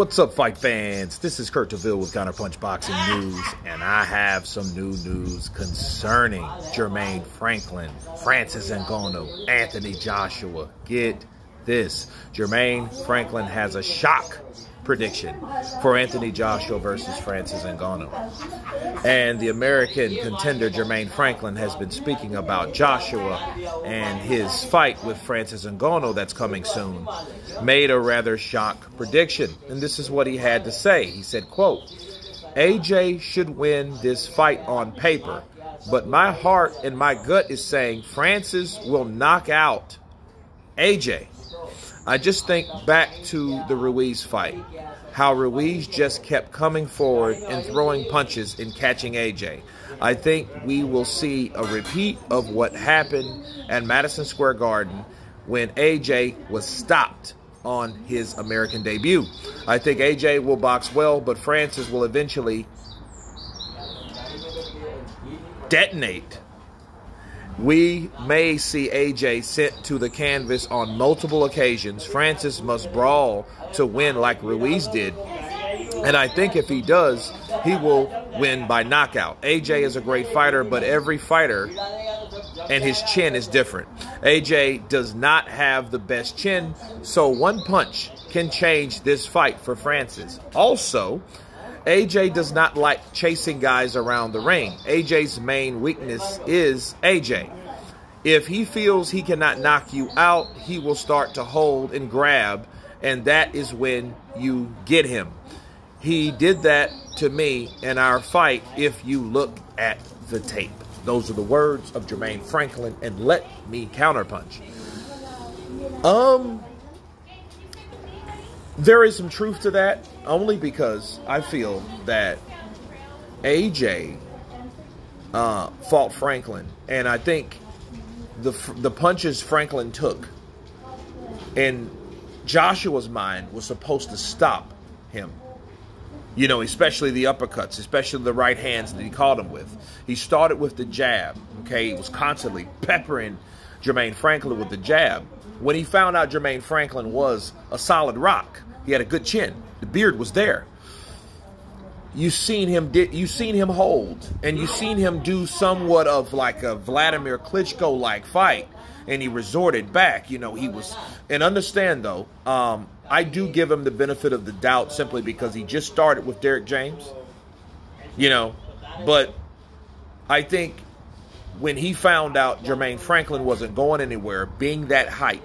What's up, fight fans? This is Kurt DeVille with Counterpunch Boxing News, and I have some new news concerning Jermaine Franklin, Francis Ngannou, Anthony Joshua. Get this. Jermaine Franklin has a shock prediction for Anthony Joshua versus Francis Ngannou. And the American contender Jermaine Franklin has been speaking about Joshua and his fight with Francis Ngannou that's coming soon. Made a rather shock prediction. And this is what he had to say. He said, quote, AJ should win this fight on paper, but my heart and my gut is saying Francis will knock out AJ. I just think back to the Ruiz fight, how Ruiz just kept coming forward and throwing punches and catching AJ. I think we will see a repeat of what happened at Madison Square Garden when AJ was stopped on his American debut. I think AJ will box well, but Francis will eventually detonate. We may see AJ sent to the canvas on multiple occasions. Francis must brawl to win like Ruiz did. And I think if he does, he will win by knockout. AJ is a great fighter, but every fighter and his chin is different. AJ does not have the best chin, so one punch can change this fight for Francis. Also, AJ does not like chasing guys around the ring. AJ's main weakness is AJ. If he feels he cannot knock you out, he will start to hold and grab, and that is when you get him. He did that to me in our fight if you look at the tape. Those are the words of Jermaine Franklin, and let me counterpunch. There is some truth to that, only because I feel that AJ fought Franklin, and I think the punches Franklin took in Joshua's mind was supposed to stop him. You know, especially the uppercuts, especially the right hands that he caught him with. He started with the jab, okay? He was constantly peppering Jermaine Franklin with the jab. When he found out Jermaine Franklin was a solid rock, he had a good chin. The beard was there. You seen him hold, and you seen him do somewhat of like a Vladimir Klitschko-like fight, and he resorted back. You know, he was, and understand though, I do give him the benefit of the doubt simply because he just started with Derrick James, you know, but I think when he found out Jermaine Franklin wasn't going anywhere, being that height,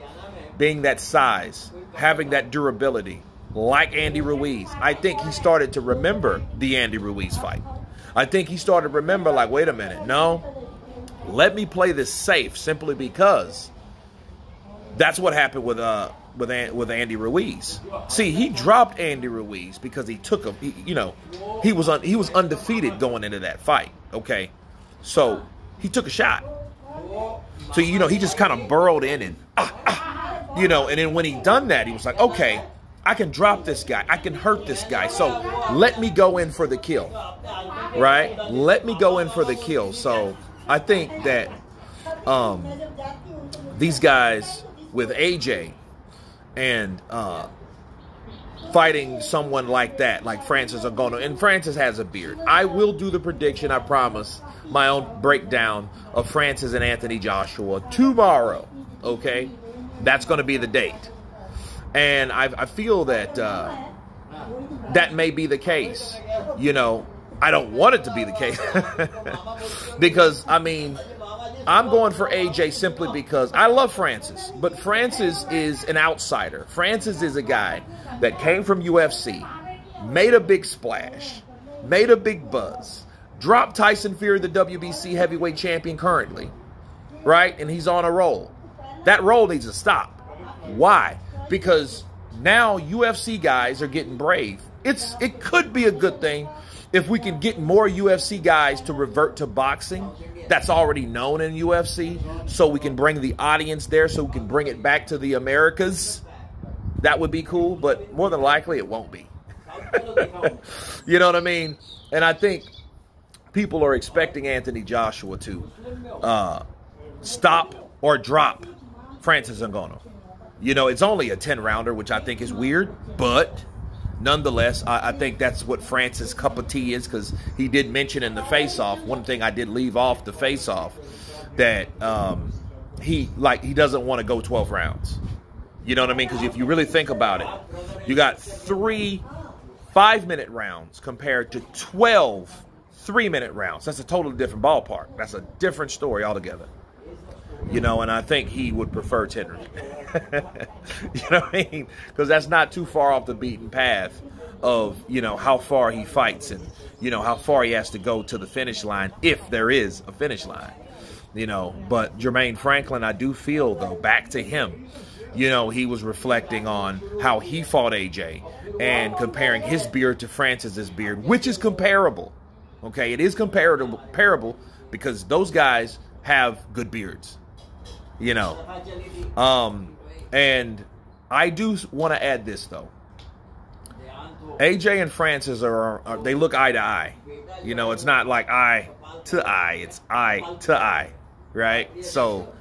being that size, having that durability, like Andy Ruiz, I think he started to remember the Andy Ruiz fight. I think he started to remember, like, wait a minute, no, let me play this safe, simply because that's what happened with Andy Ruiz. See, he dropped Andy Ruiz because he took him. He was undefeated going into that fight. Okay, so he took a shot. So he just kind of burrowed in and and then when he done that, he was like, okay, I can drop this guy. I can hurt this guy. So let me go in for the kill, right? Let me go in for the kill. So I think that these guys with AJ and fighting someone like that, like Francis Ngannou, and Francis has a beard. I will do the prediction, I promise, my own breakdown of Francis and Anthony Joshua tomorrow, okay? That's going to be the date. And I feel that that may be the case. You know, I don't want it to be the case. Because, I mean, I'm going for AJ simply because I love Francis. But Francis is an outsider. Francis is a guy that came from UFC, made a big splash, made a big buzz, dropped Tyson Fury, the WBC heavyweight champion currently, right? And he's on a roll. That roll needs to stop. Why? Because now UFC guys are getting brave. It could be a good thing if we can get more UFC guys to revert to boxing that's already known in UFC, so we can bring the audience there, so we can bring it back to the Americas. That would be cool, but more than likely it won't be. You know what I mean? And I think people are expecting Anthony Joshua to stop or drop Francis Ngannou. You know, it's only a 10-rounder, which I think is weird, but nonetheless, I think that's what Francis' cup of tea is, because he did mention in the face-off, one thing I did leave off the face-off, that he doesn't want to go 12 rounds. You know what I mean? Because if you really think about it, you got 3 5-minute rounds compared to 12 3-minute rounds. That's a totally different ballpark. That's a different story altogether. You know, and I think he would prefer 10 rounds. You know what I mean? Because that's not too far off the beaten path of, you know, how far he fights and, you know, how far he has to go to the finish line, if there is a finish line. You know, but Jermaine Franklin, I do feel, though, back to him, you know, he was reflecting on how he fought AJ and comparing his beard to Francis's beard, which is comparable. Okay, it is comparable because those guys have good beards, you know. And I do want to add this, though. AJ and Francis they look eye to eye. You know, it's not like eye to eye, it's eye to eye, right? So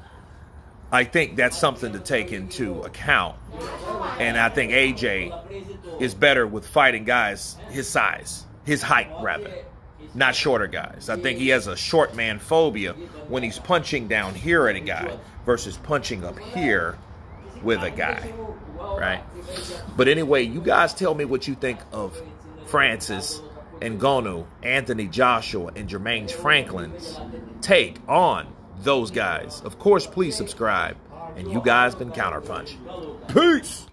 I think that's something to take into account. And I think AJ is better with fighting guys his size, his height rather, not shorter guys. I think he has a short man phobia when he's punching down here at a guy versus punching up here with a guy, right? But anyway, you guys tell me what you think of Francis and Ngannou, Anthony Joshua, and Jermaine Franklin's take on those guys. Of course, please subscribe. And you guys been Counterpunch. Peace!